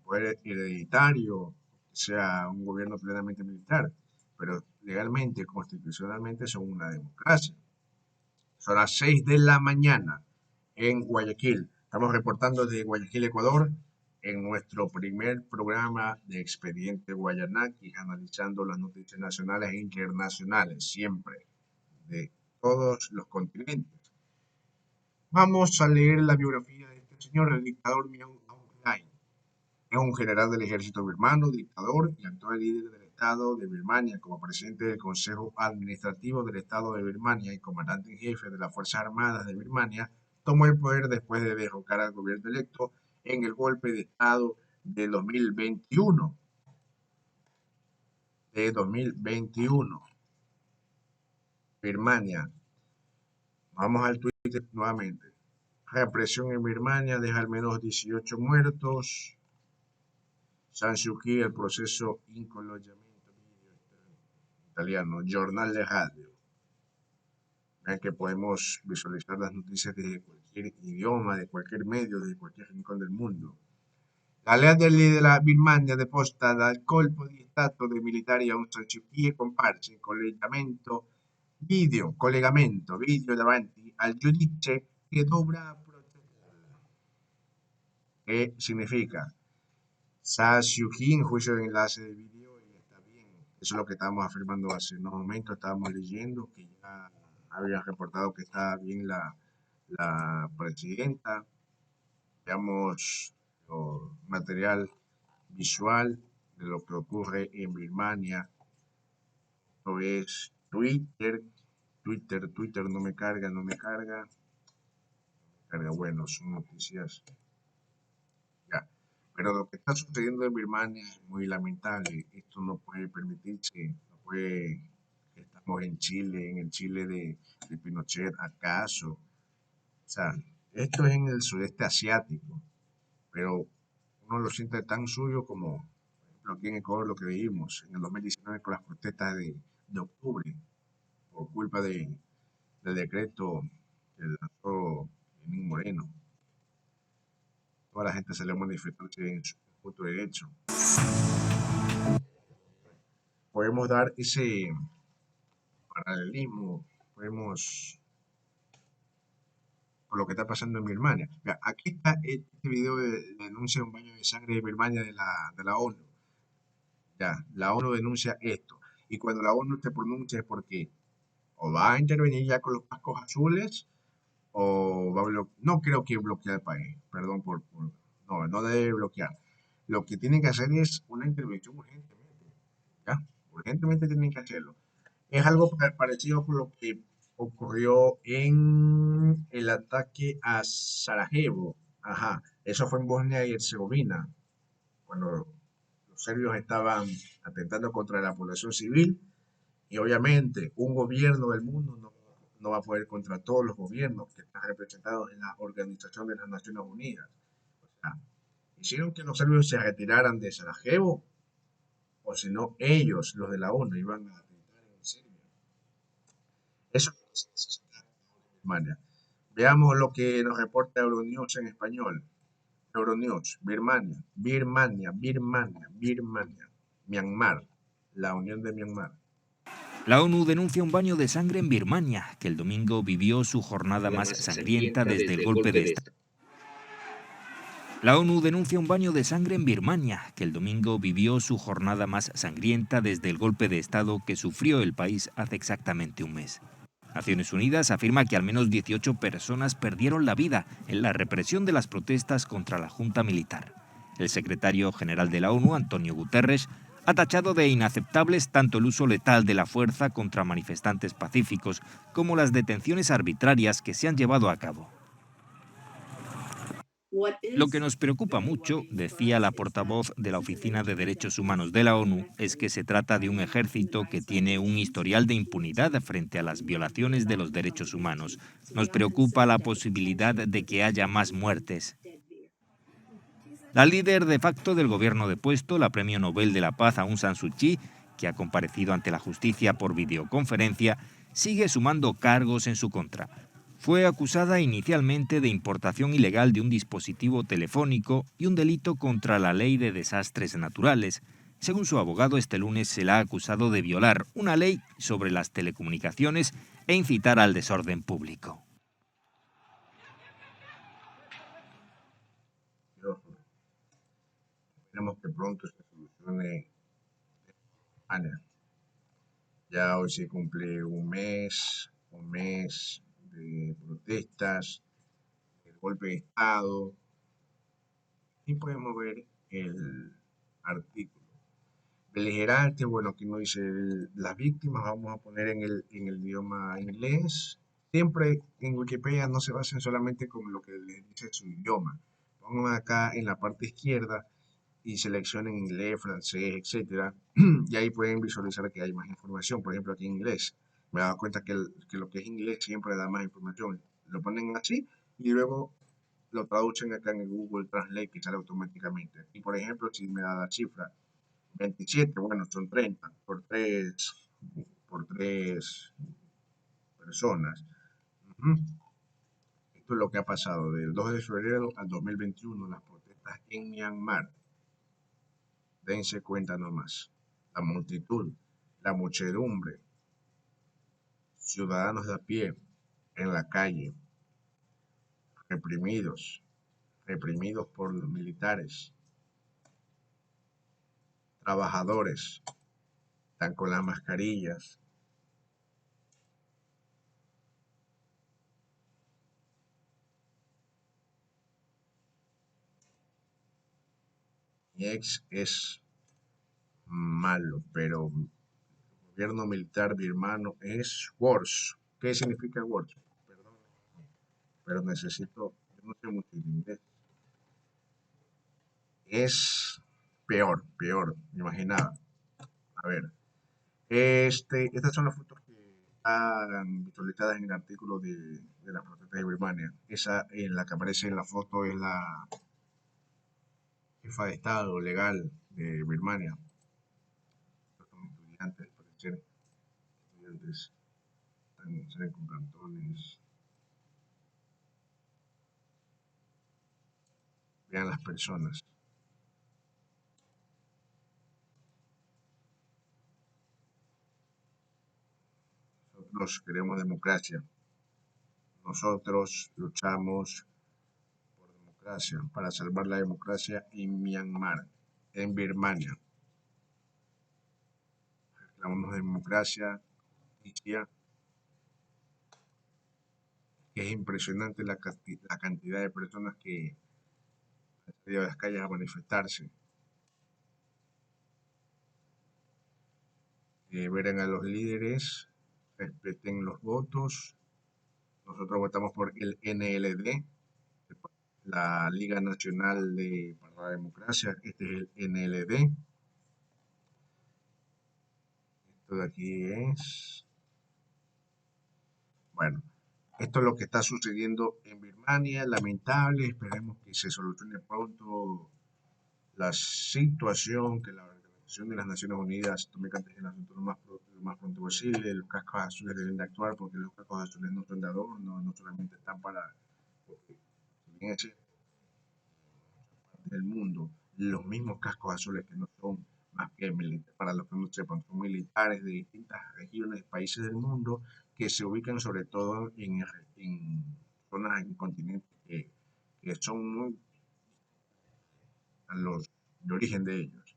poder hereditario, sea un gobierno plenamente militar, pero legalmente, constitucionalmente son una democracia. Son las 6 de la mañana en Guayaquil. Estamos reportando desde Guayaquil, Ecuador, en nuestro primer programa de Expediente Guayanaki, analizando las noticias nacionales e internacionales, siempre, de todos los continentes. Vamos a leer la biografía de este señor, el dictador Min Aung Hlaing. Es un general del ejército birmano, dictador y actual líder del Estado de Birmania, como presidente del Consejo Administrativo del Estado de Birmania y comandante en jefe de las Fuerzas Armadas de Birmania. Tomó el poder después de derrocar al gobierno electo en el golpe de Estado de 2021. Birmania. Vamos al Twitter nuevamente. Represión en Birmania deja al menos 18 muertos. San Suu Kyi, el proceso incolonnamento italiano, Jornal de Radio. Vean que podemos visualizar las noticias de cualquier idioma, de cualquier medio, de cualquier rincón del mundo. La leader della Birmania deposta dal colpo di stato dei militari Aung San Suu Kyi è comparsa in collegamento video davanti al giudice che dovrà proteggere. ¿Qué significa? San Suu Kyi en juicio de enlace de vídeo y está bien. Eso es lo que estábamos afirmando hace unos momentos. Estábamos leyendo que ya había reportado que está bien la presidenta. Veamos material visual de lo que ocurre en Birmania. Esto es Twitter no me carga, bueno, son noticias, ya. Pero lo que está sucediendo en Birmania es muy lamentable. Esto no puede permitirse, no puede. Estamos en Chile, en el Chile de Pinochet, ¿acaso? O sea, esto es en el sudeste asiático, pero uno lo siente tan suyo como, por ejemplo, aquí en Ecuador lo que vivimos en el 2019 con las protestas de octubre, por culpa del decreto que lanzó Lenín Moreno. Toda la gente salió a manifestarse en su punto de derecho. Podemos dar ese paralelismo, podemos, con lo que está pasando en Birmania. Mira, aquí está este video de denuncia de un baño de sangre de Birmania de la ONU. Ya, la ONU denuncia esto. Y cuando la ONU se pronuncia es porque o va a intervenir ya con los cascos azules o va a bloquear. No creo que bloquee el país, perdón no, no debe bloquear. Lo que tienen que hacer es una intervención urgentemente. ¿Ya? Urgentemente tienen que hacerlo. Es algo parecido con lo que ocurrió en el ataque a Sarajevo. Ajá, eso fue en Bosnia y Herzegovina, cuando los serbios estaban atentando contra la población civil. Y obviamente un gobierno del mundo no va a poder contra todos los gobiernos que están representados en la Organización de las Naciones Unidas. O sea, hicieron que los serbios se retiraran de Sarajevo, o si no, ellos, los de la ONU, iban a atentar en Serbia. Eso es lo que se necesita en Birmania. Veamos lo que nos reporta Euronews en español. Euronews, Birmania, Myanmar, la Unión de Myanmar. La ONU denuncia un baño de sangre en Birmania, que el domingo vivió su jornada más sangrienta desde el golpe de Estado. La ONU denuncia un baño de sangre en Birmania, que el domingo vivió su jornada más sangrienta desde el golpe de Estado que sufrió el país hace exactamente un mes. Naciones Unidas afirma que al menos 18 personas perdieron la vida en la represión de las protestas contra la junta militar. El secretario general de la ONU, Antonio Guterres, ha tachado de inaceptables tanto el uso letal de la fuerza contra manifestantes pacíficos como las detenciones arbitrarias que se han llevado a cabo. Lo que nos preocupa mucho, decía la portavoz de la Oficina de Derechos Humanos de la ONU, es que se trata de un ejército que tiene un historial de impunidad frente a las violaciones de los derechos humanos. Nos preocupa la posibilidad de que haya más muertes. La líder de facto del gobierno depuesto, la Premio Nobel de la Paz Aung San Suu Kyi, que ha comparecido ante la justicia por videoconferencia, sigue sumando cargos en su contra. Fue acusada inicialmente de importación ilegal de un dispositivo telefónico y un delito contra la ley de desastres naturales. Según su abogado, este lunes se la ha acusado de violar una ley sobre las telecomunicaciones e incitar al desorden público. Esperemos que pronto se solucione. Ya hoy se cumple un mes de protestas, el golpe de Estado, y podemos ver el artículo. Beligerante, bueno, aquí no dice las víctimas, vamos a poner en el idioma inglés. Siempre en Wikipedia no se basen solamente con lo que les dice su idioma. Pongan acá en la parte izquierda y seleccionen inglés, francés, etcétera, y ahí pueden visualizar que hay más información. Por ejemplo, aquí en inglés, me he dado cuenta que lo que es inglés siempre da más información. Lo ponen así y luego lo traducen acá en el Google Translate que sale automáticamente. Y por ejemplo, si me da la cifra 27, bueno, son 30 por tres personas. Esto es lo que ha pasado del 2 de febrero al 2021, las protestas en Myanmar. Dense cuenta nomás. La multitud, la muchedumbre, ciudadanos de a pie en la calle, reprimidos por los militares, trabajadores, están con las mascarillas. Mi ex es malo, pero el gobierno militar birmano es worse. ¿Qué significa worse? Perdón, pero necesito, yo no sé mucho de inglés. Es peor, imaginaba. A ver, estas son las fotos que están visualizadas en el artículo de las protestas de Birmania. Esa, en la que aparece en la foto, es la jefa de Estado legal de Birmania. Estos son estudiantes, parecen estudiantes, salen con cantones. Vean las personas. Nosotros queremos democracia. Nosotros luchamos por democracia, para salvar la democracia en Myanmar, en Birmania. Reclamamos democracia, justicia. Es impresionante la cantidad de personas que han salido a las calles a manifestarse. Verán a los líderes, respeten los votos. Nosotros votamos por el NLD, la Liga Nacional para la Democracia. Este es el NLD. Esto de aquí es... Bueno, esto es lo que está sucediendo en Birmania. Lamentable, esperemos que se solucione pronto la situación, que la Organización de las Naciones Unidas tome cartas en el asunto lo más pronto posible. Los cascos azules deben de actuar, porque los cascos azules no son de adorno, no solamente están para... Porque, en ese del mundo, los mismos cascos azules, que no son más que militares, para los que no sepan, son militares de distintas regiones, países del mundo, que se ubican sobre todo en zonas, en continentes que son muy a los de origen de ellos.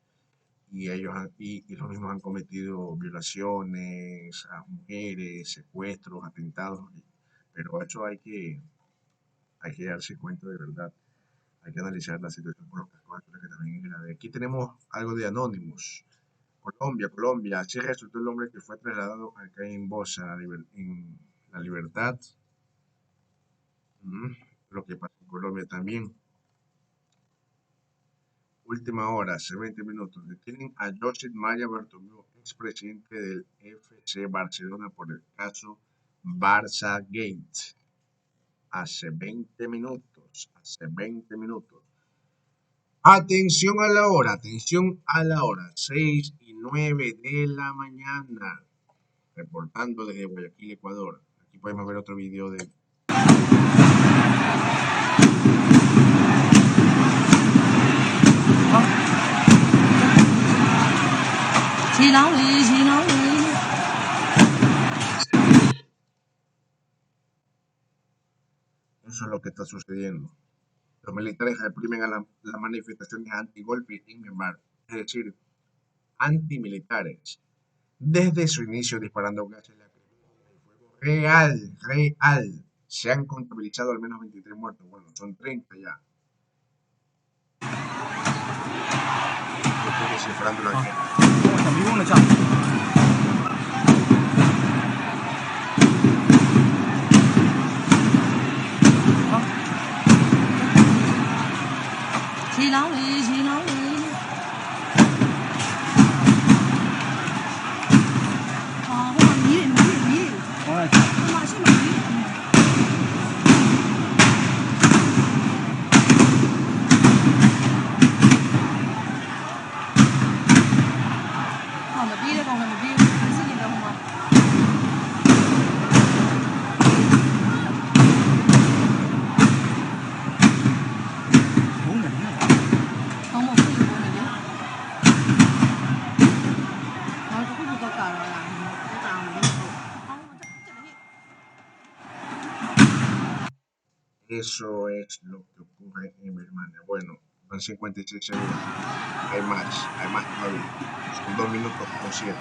Y y los mismos han cometido violaciones a mujeres, secuestros, atentados, pero eso hay que darse cuenta de verdad. Hay que analizar la situación por los cascos azules, que también es grave. Aquí tenemos algo de Anonymous. Colombia. Así resultó el hombre que fue trasladado acá en Bosa, en La Libertad. Lo que pasa en Colombia también. Última hora, hace 20 minutos. Detienen a Josep Maria Bartomeu, expresidente del FC Barcelona, por el caso Barça Gate. Hace 20 minutos. Atención a la hora, 6:09 de la mañana. Reportando desde Guayaquil, Ecuador. Aquí podemos ver otro video de... Eso es lo que está sucediendo. Los militares reprimen a las manifestaciones antigolpe en Myanmar, es decir, antimilitares, desde su inicio disparando gases lacrimógenos y fuego real. Se han contabilizado al menos 23 muertos. Bueno, son 30 ya. Estoy descifrando la gente. Eso es lo que ocurre en Birmania. Bueno, van 56 segundos. Hay más todavía. Son 2 minutos con 7.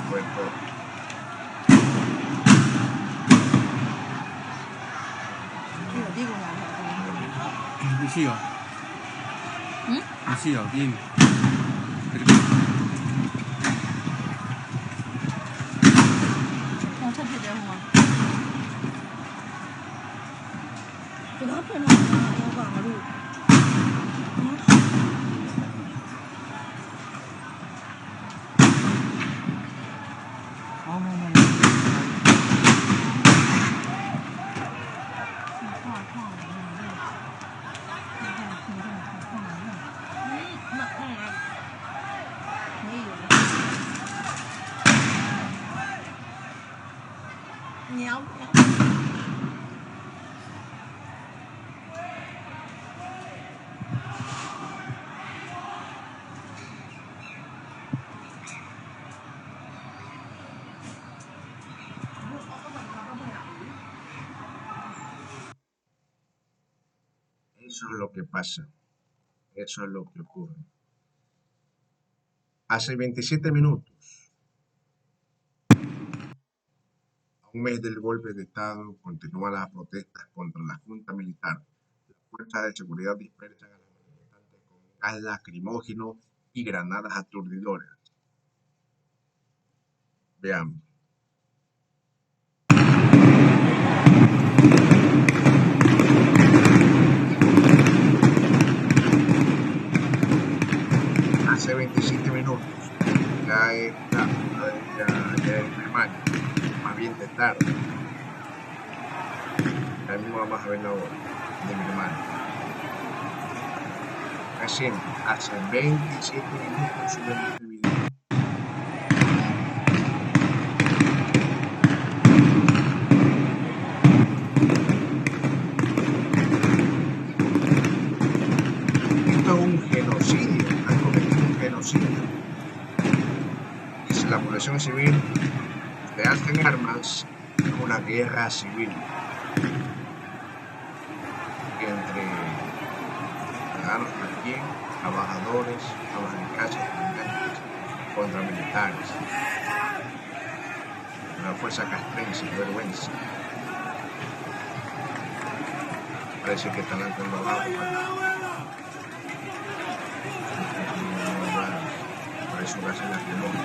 Bueno,你是有，你是有，你。Eso es lo que pasa, eso es lo que ocurre. Hace 27 minutos, a un mes del golpe de Estado, continúan las protestas contra la Junta Militar. Las fuerzas de seguridad dispersan a los manifestantes con gas lacrimógeno y granadas aturdidoras. Veamos. Hace 27 minutos, ya en Birmania, más bien de tarde. Ya mismo vamos a ver la hora de Birmania. Recién, hace 27 minutos subimos este video. Esto es un genocidio, han cometido un genocidio. Dice la población civil, se hacen armas en una guerra civil entre ciudadanos también, trabajadores, amas de casa, estudiantes, contra militares. Una fuerza castrense, qué vergüenza. Parece que están lanzando abajo. Por eso hacen las demonias.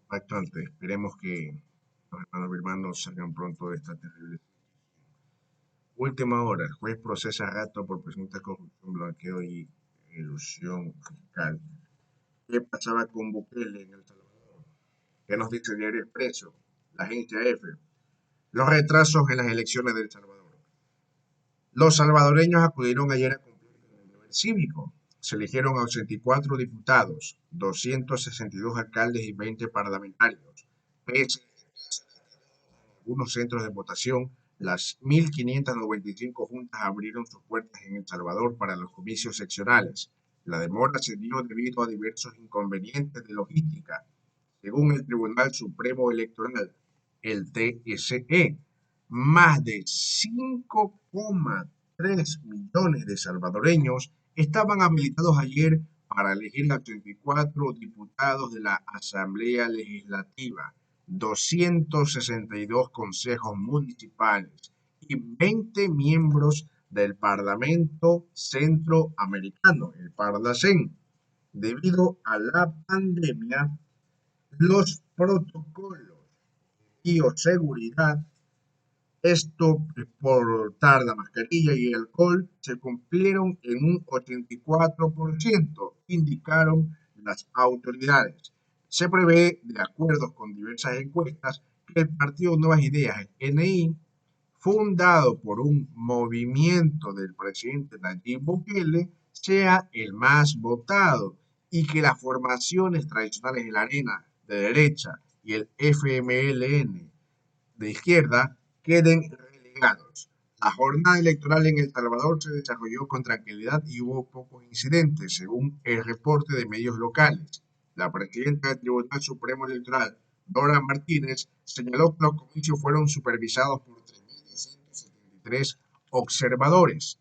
Bastante. Esperemos que los hermanos birmanos salgan pronto de esta terrible situación. Última hora, el juez procesa a Rato por presunta corrupción, blanqueo y elusión fiscal. ¿Qué pasaba con Bukele en El Salvador? ¿Qué nos dice el Diario Expreso? La agencia EFE. Los retrasos en las elecciones de El Salvador. Los salvadoreños acudieron ayer a cumplir con el deber cívico. Se eligieron a 84 diputados, 262 alcaldes y 20 parlamentarios. Pese a algunos centros de votación, las 1.595 juntas abrieron sus puertas en El Salvador para los comicios seccionales. La demora se dio debido a diversos inconvenientes de logística. Según el Tribunal Supremo Electoral, el TSE, más de 5,3 millones de salvadoreños estaban habilitados ayer para elegir a 34 diputados de la Asamblea Legislativa, 262 consejos municipales y 20 miembros del Parlamento Centroamericano, el Parlacén. Debido a la pandemia, los protocolos de bioseguridad, esto por la mascarilla y el alcohol, se cumplieron en un 84%, indicaron las autoridades. Se prevé, de acuerdo con diversas encuestas, que el partido Nuevas Ideas, el NI, fundado por un movimiento del presidente Nayib Bukele, sea el más votado y que las formaciones tradicionales en la arena de derecha y el FMLN de izquierda queden relegados. La jornada electoral en El Salvador se desarrolló con tranquilidad y hubo pocos incidentes, según el reporte de medios locales. La presidenta del Tribunal Supremo Electoral, Dora Martínez, señaló que los comicios fueron supervisados por 3.273 observadores.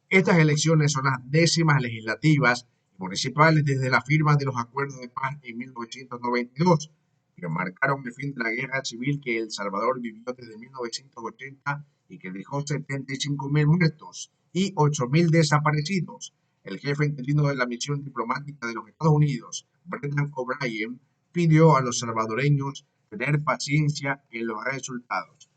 Estas elecciones son las 10ª legislativas y municipales desde la firma de los acuerdos de paz en 1992, que marcaron el fin de la guerra civil que El Salvador vivió desde 1980 y que dejó 75.000 muertos y 8.000 desaparecidos. El jefe interino de la misión diplomática de los Estados Unidos, Brendan O'Brien, pidió a los salvadoreños tener paciencia en los resultados.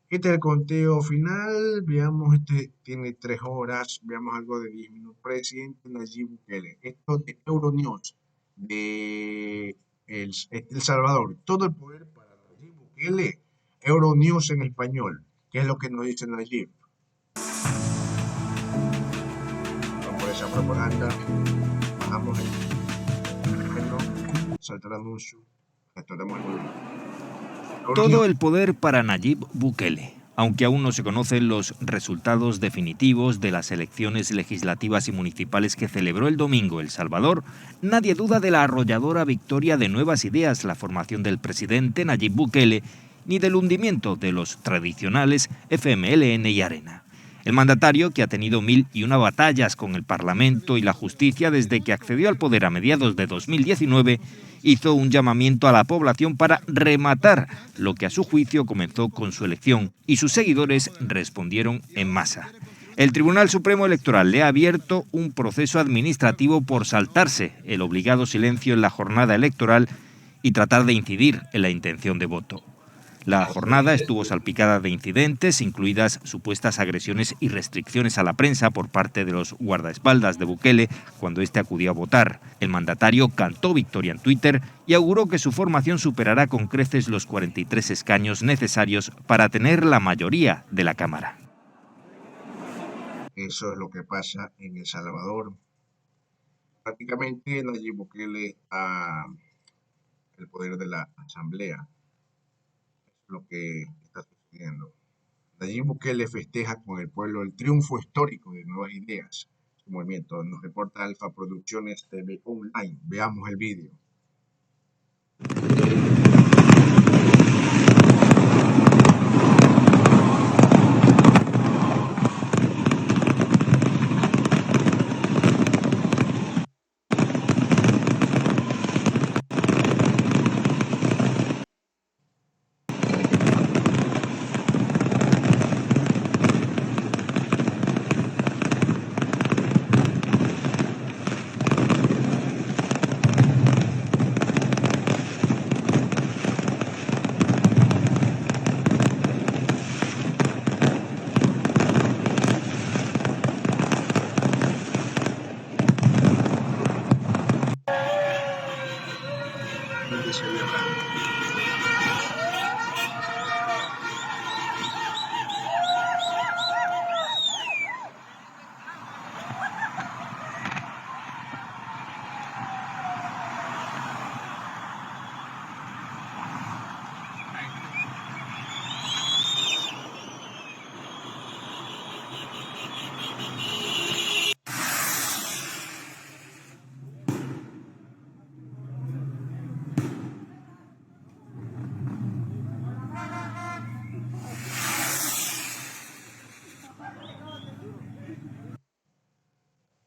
Este es el conteo final. Veamos, este tiene 3 horas. Veamos algo de 10 minutos. Presidente Nayib Bukele. Esto de Euronews de El Salvador. Todo el poder para Nayib Bukele. Euronews en español. ¿Qué es lo que nos dice Nayib? Vamos por esa propaganda. Bajamos el bueno, salta el anuncio. Restauramos el volumen. Todo el poder para Nayib Bukele. Aunque aún no se conocen los resultados definitivos de las elecciones legislativas y municipales que celebró el domingo El Salvador, nadie duda de la arrolladora victoria de Nuevas Ideas, la formación del presidente Nayib Bukele, ni del hundimiento de los tradicionales FMLN y Arena. El mandatario, que ha tenido 1001 batallas con el Parlamento y la justicia desde que accedió al poder a mediados de 2019, hizo un llamamiento a la población para rematar lo que a su juicio comenzó con su elección, y sus seguidores respondieron en masa. El Tribunal Supremo Electoral le ha abierto un proceso administrativo por saltarse el obligado silencio en la jornada electoral y tratar de incidir en la intención de voto. La jornada estuvo salpicada de incidentes, incluidas supuestas agresiones y restricciones a la prensa por parte de los guardaespaldas de Bukele cuando éste acudió a votar. El mandatario cantó victoria en Twitter y auguró que su formación superará con creces los 43 escaños necesarios para tener la mayoría de la Cámara. Eso es lo que pasa en El Salvador. Prácticamente Nayib Bukele está el poder de la Asamblea. Lo que está sucediendo. Nayib Bukele festeja con el pueblo el triunfo histórico de Nuevas Ideas. Su movimiento nos reporta Alfa Producciones TV Online. Veamos el vídeo.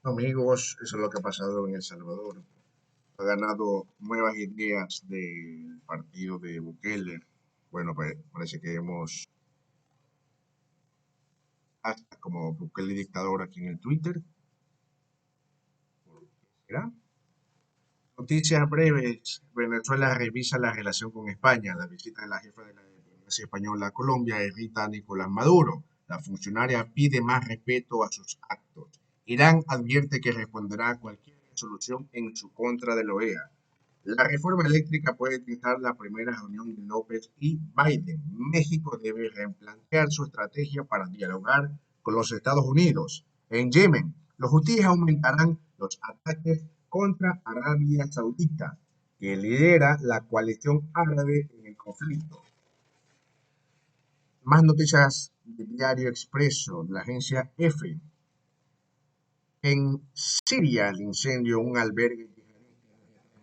Amigos, eso es lo que ha pasado en El Salvador. Ha ganado Nuevas Ideas del partido de Bukele. Bueno, pues parece que hemos hasta como Bukele dictador aquí en el Twitter. ¿Será? Noticias breves. Venezuela revisa la relación con España. La visita de la jefa de la diplomacia española a Colombia irrita a Nicolás Maduro. La funcionaria pide más respeto a sus actos. Irán advierte que responderá a cualquier resolución en su contra de la OEA. La reforma eléctrica puede utilizar la primera reunión de López y Biden. México debe replantear su estrategia para dialogar con los Estados Unidos. En Yemen, los hutíes aumentarán los ataques contra Arabia Saudita, que lidera la coalición árabe en el conflicto. Más noticias del Diario Expreso, de la agencia EFE. En Siria, el incendio en un albergue de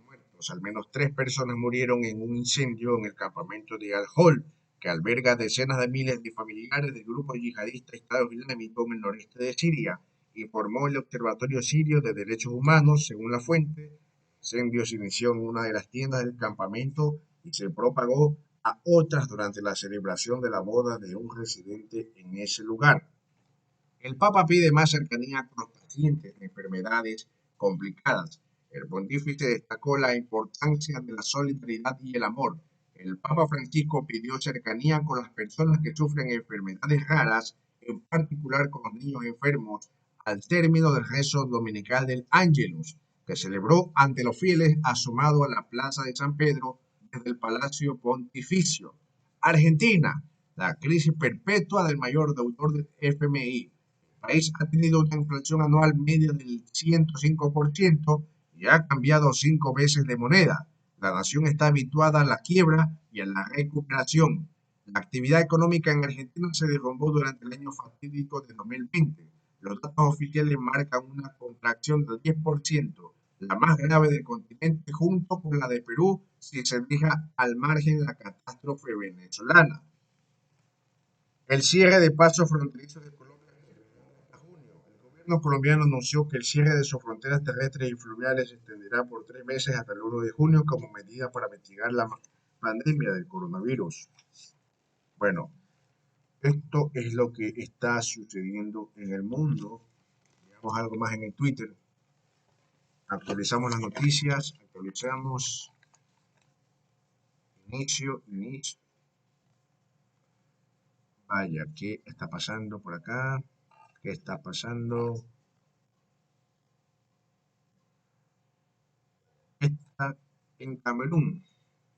muertos. Al menos 3 personas murieron en un incendio en el campamento de Al-Hol, que alberga decenas de miles de familiares del grupo yihadista Estado Islámico en el noreste de Siria, informó el Observatorio Sirio de Derechos Humanos. Según la fuente, el incendio se inició en una de las tiendas del campamento y se propagó a otras durante la celebración de la boda de un residente en ese lugar. El Papa pide más cercanía con los pacientes de enfermedades complicadas. El pontífice destacó la importancia de la solidaridad y el amor. El Papa Francisco pidió cercanía con las personas que sufren enfermedades raras, en particular con los niños enfermos, al término del rezo dominical del Ángelus, que celebró ante los fieles asomado a la plaza de San Pedro desde el Palacio Pontificio. Argentina, la crisis perpetua del mayor deudor del FMI. El país ha tenido una inflación anual media del 105% y ha cambiado 5 veces de moneda. La nación está habituada a la quiebra y a la recuperación. La actividad económica en Argentina se derrumbó durante el año fatídico de 2020. Los datos oficiales marcan una contracción del 10%, la más grave del continente, junto con la de Perú, si se deja al margen la catástrofe venezolana. El cierre de pasos fronterizos de Colombia hasta junio. El gobierno colombiano anunció que el cierre de sus fronteras terrestres y fluviales se extenderá por 3 meses hasta el 1 de junio como medida para mitigar la pandemia del coronavirus. Bueno, esto es lo que está sucediendo en el mundo. Veamos algo más en el Twitter. Actualizamos las noticias, actualizamos inicio. Vaya, ¿qué está pasando por acá? ¿Qué está pasando? Está en Camerún.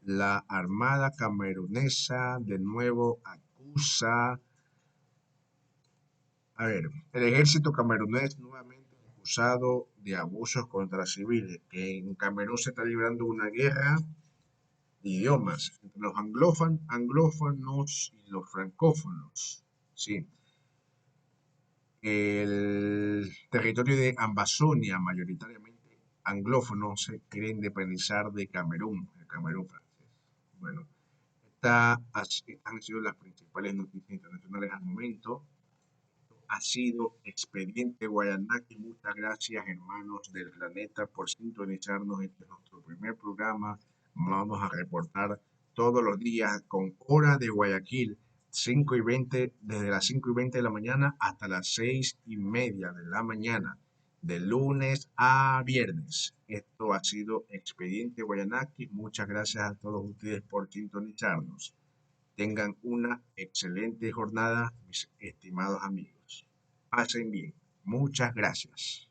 La Armada camerunesa de nuevo acusa. A ver, el ejército camerunés nuevamente acusado de abusos contra civiles, que en Camerún se está librando una guerra de idiomas entre los anglófonos y los francófonos. Sí. El territorio de Ambazonia, mayoritariamente anglófono, se quiere independizar de Camerún, el Camerún francés. Bueno, estas han sido las principales noticias internacionales al momento. Ha sido Expediente Guayanaki. Muchas gracias, hermanos del planeta, por sintonizarnos. Este es nuestro primer programa. Vamos a reportar todos los días con hora de Guayaquil, 5:20, desde las 5:20 de la mañana hasta las 6:30 de la mañana, de lunes a viernes. Esto ha sido Expediente Guayanaki. Muchas gracias a todos ustedes por sintonizarnos. Tengan una excelente jornada, mis estimados amigos. Pasen bien. Muchas gracias.